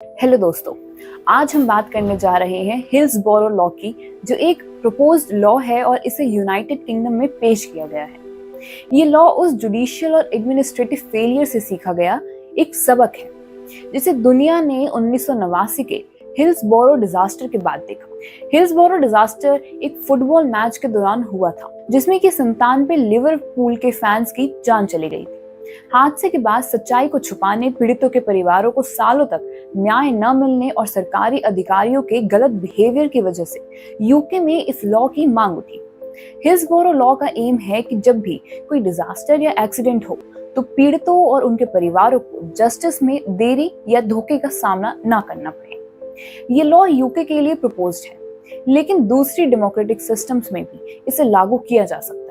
Hello दोस्तों, आज हम बात करने जा रहे हैं हिल्सबोरो लॉ की, जो एक प्रपोज्ड लॉ है और इसे यूनाइटेड किंगडम में पेश किया गया है। ये लॉ उस जुडिशियल और एडमिनिस्ट्रेटिव फेलियर से सीखा गया एक सबक है, जिसे दुनिया ने 1989 के हिल्सबोरो डिजास्टर के बाद देखा। हिल्सबोरो डिजास्टर एक फुटबॉल मैच के दौरान हुआ था, जिसमें कि 97 लिवरपूल के फैंस की जान चली गई थी। हादसे के बाद सच्चाई को छुपाने, पीड़ितों के परिवारों को सालों तक न्याय न मिलने और सरकारी अधिकारियों के गलत बिहेवियर की वजह से यूके में इस लॉ की मांग उठी। हिल्सबोरो लॉ का एम है कि जब भी कोई डिजास्टर या एक्सीडेंट हो तो पीड़ितों और उनके परिवारों को जस्टिस में देरी या धोखे का सामना न करना पड़े। ये लॉ यूके के लिए प्रपोज्ड है, लेकिन दूसरी डेमोक्रेटिक सिस्टम्स में भी इसे लागू किया जा सकता है,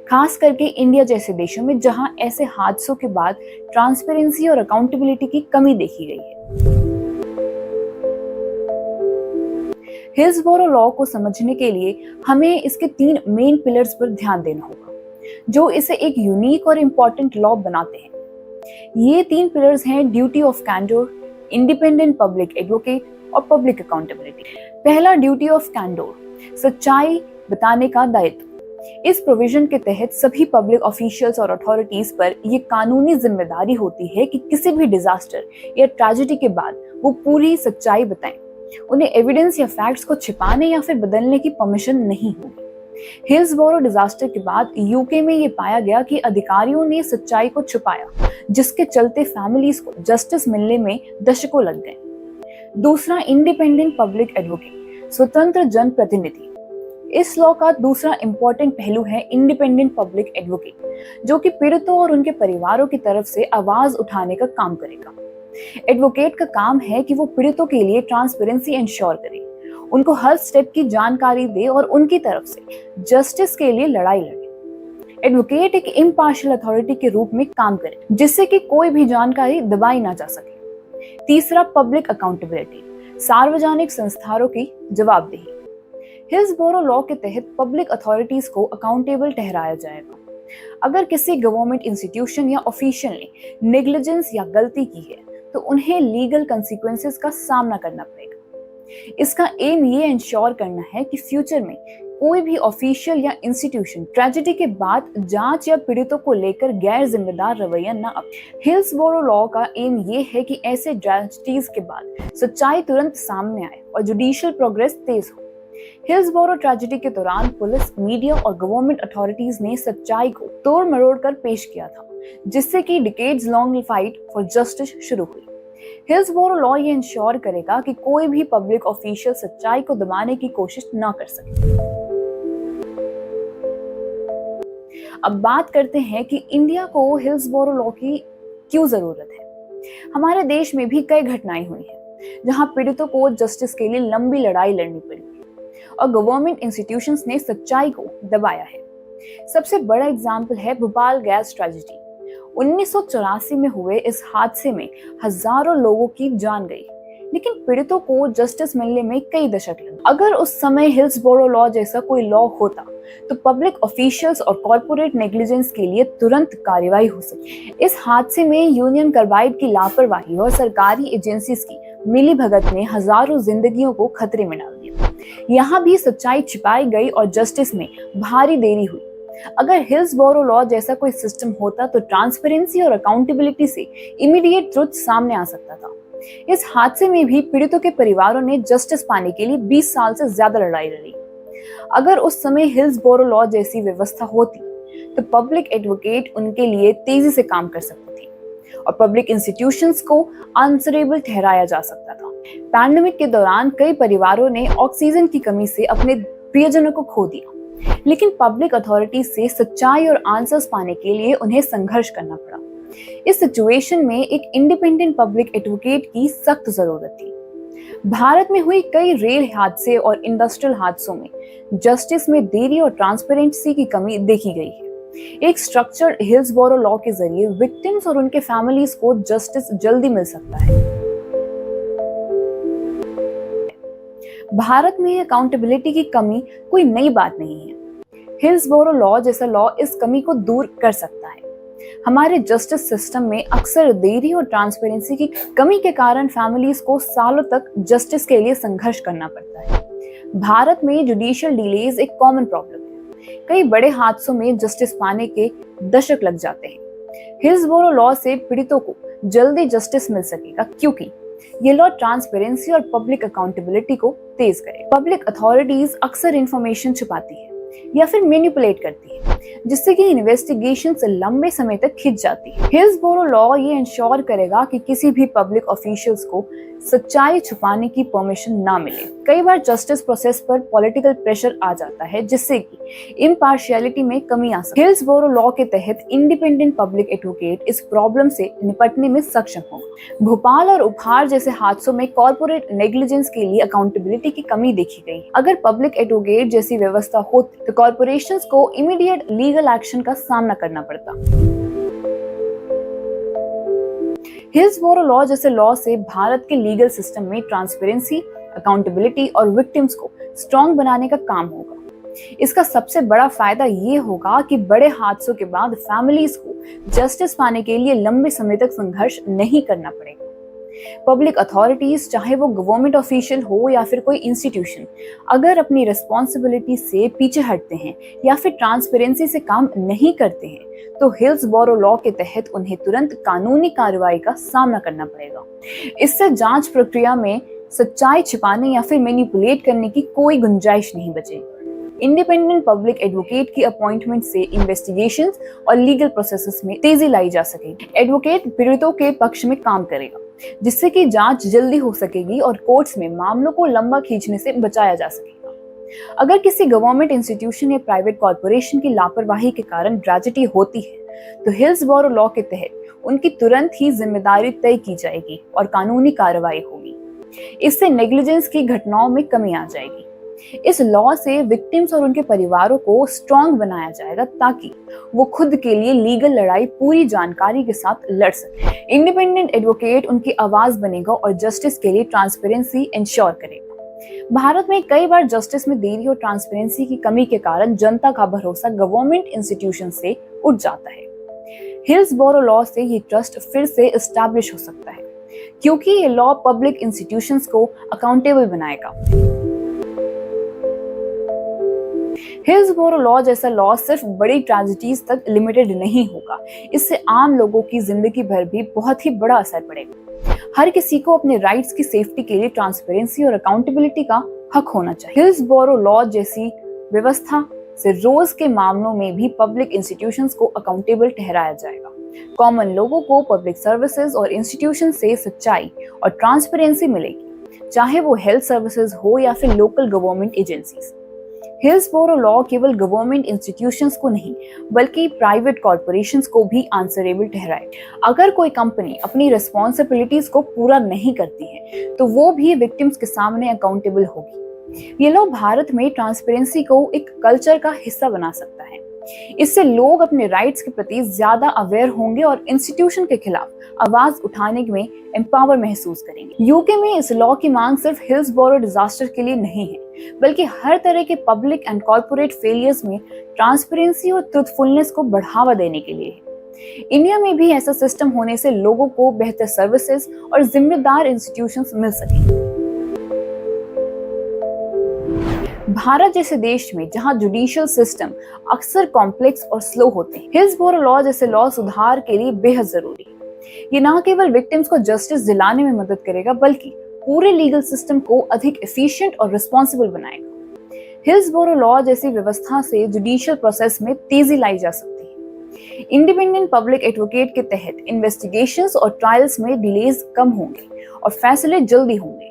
खास करके इंडिया जैसे देशों में जहां ऐसे हादसों के बाद ट्रांसपेरेंसी और अकाउंटेबिलिटी की कमी देखी गई है। हिल्सबोरो लॉ को समझने के लिए हमें इसके 3 मेन पिलर्स पर ध्यान देना होगा, जो इसे एक यूनिक और इम्पोर्टेंट लॉ बनाते हैं। ये 3 पिलर्स हैं duty of candour, independent public advocate और पब्लिक अकाउंटेबिलिटी। पहला, ड्यूटी ऑफ कैंडोर, सच्चाई बताने का दायित्व। इस प्रोविजन के तहत सभी पब्लिक ऑफिशियल्स और अथॉरिटीज पर यह कानूनी जिम्मेदारी होती है कि किसी भी डिजास्टर या ट्रेजेडी के बाद वो पूरी सच्चाई बताएं। उन्हें एविडेंस या फैक्ट्स को छिपाने या फिर बदलने की परमिशन नहीं होगी। हिल्सबोरो डिजास्टर के बाद यूके में ये पाया गया कि अधिकारियों ने सच्चाई को छुपाया, जिसके चलते फैमिलीज को जस्टिस मिलने में दशकों लग गए। दूसरा, इंडिपेंडेंट पब्लिक एडवोकेट, स्वतंत्र जन प्रतिनिधि। इस लॉ का दूसरा इंपॉर्टेंट पहलू है इंडिपेंडेंट पब्लिक एडवोकेट, जो कि पीड़ितों और उनके परिवारों की तरफ से आवाज उठाने का काम करेगा। एडवोकेट का काम है कि वो पीड़ितों के लिए ट्रांसपेरेंसी इंश्योर करे, उनको हर स्टेप की जानकारी दे और उनकी तरफ से जस्टिस के लिए लड़ाई लड़े। एडवोकेट एक इम्पार्शियल अथॉरिटी के रूप में काम करे, जिससे कि कोई भी जानकारी दबाई ना जा सके। तीसरा, पब्लिक अकाउंटेबिलिटी, सार्वजनिक संस्थानों की जवाबदेही। हिल्सबोरो लॉ के तहत पब्लिक अथॉरिटीज को अकाउंटेबल ठहराया जाएगा। अगर किसी गवर्नमेंट इंस्टीट्यूशन या ऑफिशियल ने नेग्लिजेंस या गलती की है तो उन्हें लीगल कंसीक्वेंसेस का सामना करना पड़ेगा। इसका एम ये इंश्योर करना है कि फ्यूचर में कोई भी ऑफिशियल या इंस्टीट्यूशन ट्रेजेडी के बाद जांच या पीड़ितों को लेकर गैर जिम्मेदार रवैया न अपनाए। हिल्सबोरो लॉ का एम ये है कि ऐसे ट्रेजेडीज के बाद सच्चाई तुरंत सामने आए और जुडिशियल प्रोग्रेस तेज हो। हिल्सबोरो ट्रेजेडी के दौरान पुलिस, मीडिया और गवर्नमेंट अथॉरिटीज ने सच्चाई को तोड़ मरोड़ कर पेश किया था, जिससे कि decades long fight for justice शुरू हुई। हिल्सबोरो लॉ ये इंश्योर करेगा कि कोई भी पब्लिक ऑफिशियल सच्चाई को दबाने की कोशिश न कर सके। अब बात करते हैं कि इंडिया को हिल्सबोरो लॉ की क्यों जरूरत है। हमारे देश में भी कई घटनाएं हुई हैं जहां पीड़ितों को जस्टिस के लिए लंबी लड़ाई लड़नी पड़ी और गवर्नमेंट इंस्टीट्यूशंस ने सच्चाई को दबाया है। सबसे बड़ा एग्जाम्पल है भोपाल गैस ट्रेजेडी। 1984 में हुए इस हादसे में हजारों लोगों की जान गई, लेकिन पीड़ितों को जस्टिस मिलने में कई दशक लगे। अगर उस समय हिल्सबोरो लॉ जैसा कोई लॉ होता तो पब्लिक ऑफिशियल्स और कॉर्पोरेट नेग्लिजेंस के लिए तुरंत कार्रवाई हो सकती। इस हादसे में यूनियन कार्बाइड की लापरवाही और सरकारी एजेंसीज की मिलीभगत ने हजारों जिंदगियों को खतरे में डाल दिया। यहाँ भी सच्चाई छिपाई गई और जस्टिस में भारी देरी हुई। अगर हिल्सबोरो लॉ जैसा कोई सिस्टम होता तो ट्रांसपेरेंसी और अकाउंटेबिलिटी से इमीडिएट ट्रुथ सामने आ सकता था। इस हादसे में भी पीड़ितों के परिवारों ने जस्टिस पाने के लिए 20 साल से ज्यादा लड़ाई लड़ी। अगर उस समय हिल्सबोरो लॉ जैसी व्यवस्था होती तो पब्लिक एडवोकेट उनके लिए तेजी से काम कर सकती थी और पब्लिक इंस्टीट्यूशंस को आंसरेबल ठहराया जा सकता था। पैंडेमिक के दौरान कई परिवारों ने ऑक्सीजन की कमी से अपने प्रियजनों को खो दिया, लेकिन पब्लिक अथॉरिटी से सच्चाई और आंसर्स पाने के लिए उन्हें संघर्ष करना पड़ा। इस सिचुएशन में एक इंडिपेंडेंट पब्लिक एडवोकेट की सख्त जरूरत थी। भारत में हुई कई रेल हादसे और इंडस्ट्रियल हादसों में जस्टिस में देरी और ट्रांसपेरेंसी की कमी देखी गई है। एक स्ट्रक्चर्ड हिल्सबोरो लॉ के जरिए विक्टिम्स और उनके फैमिलीज को जस्टिस जल्दी मिल सकता है। भारत में अकाउंटेबिलिटी की कमी कोई नई बात नहीं है। हिल्सबोरो लॉ जैसा लॉ इस कमी को दूर कर सकता है। हमारे जस्टिस सिस्टम में अक्सर देरी और ट्रांसपेरेंसी की कमी के कारण फैमिलीज को सालों तक जस्टिस के लिए संघर्ष करना पड़ता है। भारत में जुडिशियल डिलेज एक कॉमन प्रॉब्लम है। कई बड़े हादसों में जस्टिस पाने के दशक लग जाते हैं। हिल्सबोरो लॉ से पीड़ितों को जल्दी जस्टिस मिल सकेगा क्योंकि ये लॉ ट्रांसपेरेंसी और पब्लिक अकाउंटेबिलिटी को तेज करे। पब्लिक अथॉरिटीज अक्सर इंफॉर्मेशन छुपाती है या फिर मैनिपुलेट करती है, जिससे कि इन्वेस्टिगेशन से लंबे समय तक खिंच जाती है। हिल्सबोरो लॉ ये इंश्योर करेगा कि किसी भी पब्लिक ऑफिशियल्स को सच्चाई छुपाने की परमिशन ना मिले। कई बार जस्टिस प्रोसेस पर पॉलिटिकल प्रेशर आ जाता है, जिससे कि इम्पार्शियलिटी में कमी आ सकती है। हिल्सबोरो लॉ के तहत इंडिपेंडेंट पब्लिक एडवोकेट इस प्रॉब्लम से निपटने में सक्षम होगा। भोपाल और उपहार जैसे हादसों में कॉर्पोरेट नेग्लिजेंस के लिए अकाउंटेबिलिटी की कमी देखी गई। अगर पब्लिक एडवोकेट जैसी व्यवस्था होती तो कॉर्पोरेशंस को इमीडिएट लीगल एक्शन का सामना करना पड़ता। हिल्सबोरो लॉ जैसे लॉ से भारत के लीगल सिस्टम में ट्रांसपेरेंसी, अकाउंटेबिलिटी और विक्टिम्स को स्ट्रॉन्ग बनाने का काम होगा। इसका सबसे बड़ा फायदा ये होगा कि बड़े हादसों के बाद फैमिलीज को जस्टिस पाने के लिए लंबे समय तक संघर्ष नहीं करना पड़ेगा। पब्लिक अथॉरिटीज, चाहे वो गवर्नमेंट ऑफिशियल हो या फिर कोई इंस्टीट्यूशन, अगर अपनी रिस्पॉन्सिबिलिटी से पीछे हटते हैं या फिर ट्रांसपेरेंसी से काम नहीं करते हैं तो हिल्सबोरो लॉ के तहत उन्हें तुरंत कानूनी कार्रवाई का सामना करना पड़ेगा। इससे जांच प्रक्रिया में सच्चाई छिपाने या फिर मैनिपुलेट करने की कोई गुंजाइश नहीं बचेगी। इंडिपेंडेंट पब्लिक एडवोकेट की अपॉइंटमेंट से इन्वेस्टिगेशंस और लीगल प्रोसेसेस में तेजी लाई जा सकेगी। एडवोकेट पीड़ितों के पक्ष में काम करेगा, जिससे कि जांच जल्दी हो सकेगी और कोर्ट्स में मामलों को लंबा खींचने से बचाया जा सकेगा। अगर किसी गवर्नमेंट इंस्टीट्यूशन या प्राइवेट कॉर्पोरेशन की लापरवाही के कारण ट्रेजेडी होती है तो हिल्सबोरो लॉ के तहत उनकी तुरंत ही जिम्मेदारी तय की जाएगी और कानूनी कार्रवाई होगी। इससे नेग्लिजेंस की घटनाओं में कमी आ जाएगी। इस लॉ से विक्टिम्स और उनके परिवारों को स्ट्रॉन्ग बनाया जाएगा ताकि वो खुद के लिए लीगल लड़ाई पूरी जानकारी के साथ लड़ सके। इंडिपेंडेंट एडवोकेट उनकी आवाज बनेगा और जस्टिस के लिए ट्रांसपेरेंसी इंश्योर करेगा। भारत में कई बार जस्टिस में देरी और ट्रांसपेरेंसी की कमी के कारण जनता का भरोसा गवर्नमेंट इंस्टीट्यूशन से उठ जाता है। हिल्सबोरो लॉ से ये ट्रस्ट फिर से एस्टैब्लिश हो सकता है क्योंकि ये लॉ पब्लिक इंस्टीट्यूशंस को अकाउंटेबल बनाएगा। हिल्सबोरो लॉ जैसा लॉ सिर्फ बड़ी ट्रेजेडीज तक लिमिटेड नहीं होगा, इससे आम लोगों की जिंदगी भर भी बहुत ही बड़ा असर पड़ेगा। हर किसी को अपने राइट्स की सेफ्टी के लिए ट्रांसपेरेंसी और अकाउंटेबिलिटी का हक होना चाहिए। हिल्सबोरो लॉ जैसी व्यवस्था से रोज के मामलों में भी पब्लिक इंस्टीट्यूशंस को अकाउंटेबल ठहराया जाएगा। कॉमन लोगों को पब्लिक सर्विसेज और इंस्टीट्यूशन से सच्चाई और ट्रांसपेरेंसी मिलेगी, चाहे वो हेल्थ सर्विसेज हो या फिर local government agencies. Hillsboro law केवल गवर्नमेंट इंस्टीट्यूशंस को नहीं बल्कि प्राइवेट कॉर्पोरेशंस को भी आंसरेबल ठहराए। अगर कोई कंपनी अपनी रिस्पॉन्सिबिलिटीज को पूरा नहीं करती है तो वो भी विक्टिम्स के सामने अकाउंटेबल होगी। ये लॉ भारत में ट्रांसपेरेंसी को एक कल्चर का हिस्सा बना सकता है। इससे लोग अपने राइट्स के प्रति ज्यादा अवेयर होंगे और इंस्टीट्यूशन के खिलाफ आवाज उठाने में एम्पावर महसूस करेंगे। यूके में इस लॉ की मांग सिर्फ हिल्सबोरो डिजास्टर के लिए नहीं है, बल्कि हर तरह के पब्लिक एंड कॉर्पोरेट फेलियर्स में ट्रांसपेरेंसी और ट्रूथफुलनेस को बढ़ावा देने के लिए है। इंडिया में भी ऐसा सिस्टम होने से लोगों को बेहतर सर्विसेज और जिम्मेदार इंस्टीट्यूशंस मिल सकेंगे। भारत जैसे देश में जहां जुडिशियल सिस्टम अक्सर कॉम्प्लेक्स और स्लो होते हैं, हिल्सबोरो लॉ जैसे लॉ सुधार के लिए बेहद जरूरी है। ये न केवल विक्टिम्स को जस्टिस दिलाने में मदद करेगा बल्कि पूरे लीगल सिस्टम को अधिक एफिशिएंट और रिस्पॉन्सिबल बनाएगा। हिल्सबोरो लॉ जैसी व्यवस्था से जुडिशियल प्रोसेस में तेजी लाई जा सकती है। इंडिपेंडेंट पब्लिक एडवोकेट के तहत इन्वेस्टिगेशंस और ट्रायल्स में डिलेज कम होंगे और फैसले जल्दी होंगे।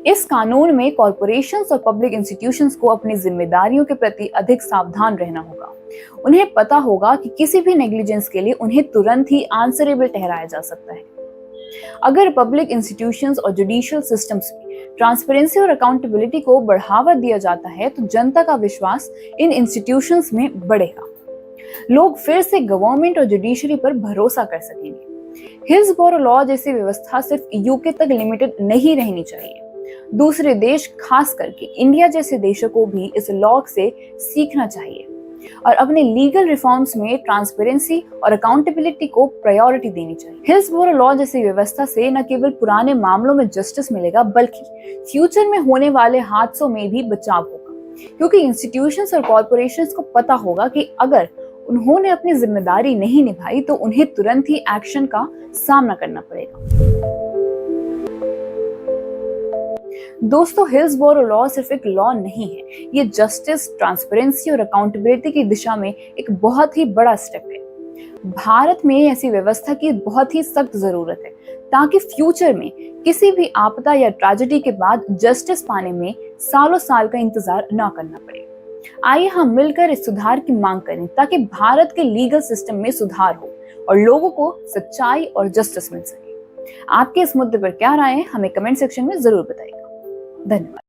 इस कानून में कॉर्पोरेशंस और पब्लिक इंस्टीट्यूशंस को अपनी जिम्मेदारियों के प्रति अधिक सावधान रहना होगा। उन्हें पता होगा कि किसी भी नेग्लिजेंस के लिए उन्हें तुरंत ही आंसरेबल ठहराया जा सकता है। अगर पब्लिक इंस्टीट्यूशंस और जुडिशियल सिस्टम्स में ट्रांसपेरेंसी और अकाउंटेबिलिटी को बढ़ावा दिया जाता है तो जनता का विश्वास इन इंस्टीट्यूशंस में बढ़ेगा। लोग फिर से गवर्नमेंट और जुडिशरी पर भरोसा कर सकेंगे। हिल्सबोरो लॉ जैसी व्यवस्था सिर्फ यूके तक लिमिटेड नहीं रहनी चाहिए। दूसरे देश, खास करके इंडिया जैसे देशों को भी इस लॉ से सीखना चाहिए। और अपने लीगल रिफॉर्म्स में ट्रांसपेरेंसी और अकाउंटेबिलिटी को प्रायोरिटी देनी चाहिए। हिल्सबोरो लॉ जैसी व्यवस्था से न केवल पुराने मामलों में जस्टिस मिलेगा, बल्कि फ्यूचर में होने वाले हादसों में भी बचाव होगा, क्योंकि इंस्टीट्यूशंस और कॉर्पोरेशंस को पता होगा कि अगर उन्होंने अपनी जिम्मेदारी नहीं निभाई तो उन्हें तुरंत ही एक्शन का सामना करना पड़ेगा। दोस्तों, हिल्सबोरो लॉ सिर्फ एक लॉ नहीं है, ये जस्टिस, ट्रांसपेरेंसी और अकाउंटेबिलिटी की दिशा में एक बहुत ही बड़ा स्टेप है। भारत में ऐसी व्यवस्था की बहुत ही सख्त जरूरत है, ताकि फ्यूचर में किसी भी आपदा या ट्रेजेडी के बाद जस्टिस पाने में सालों साल का इंतजार न करना पड़े। आइए हम मिलकर इस सुधार की मांग करें, ताकि भारत के लीगल सिस्टम में सुधार हो और लोगों को सच्चाई और जस्टिस मिल सके। आपके इस मुद्दे पर क्या राय है, हमें कमेंट सेक्शन में जरूर बताइएगा। धन्यवाद।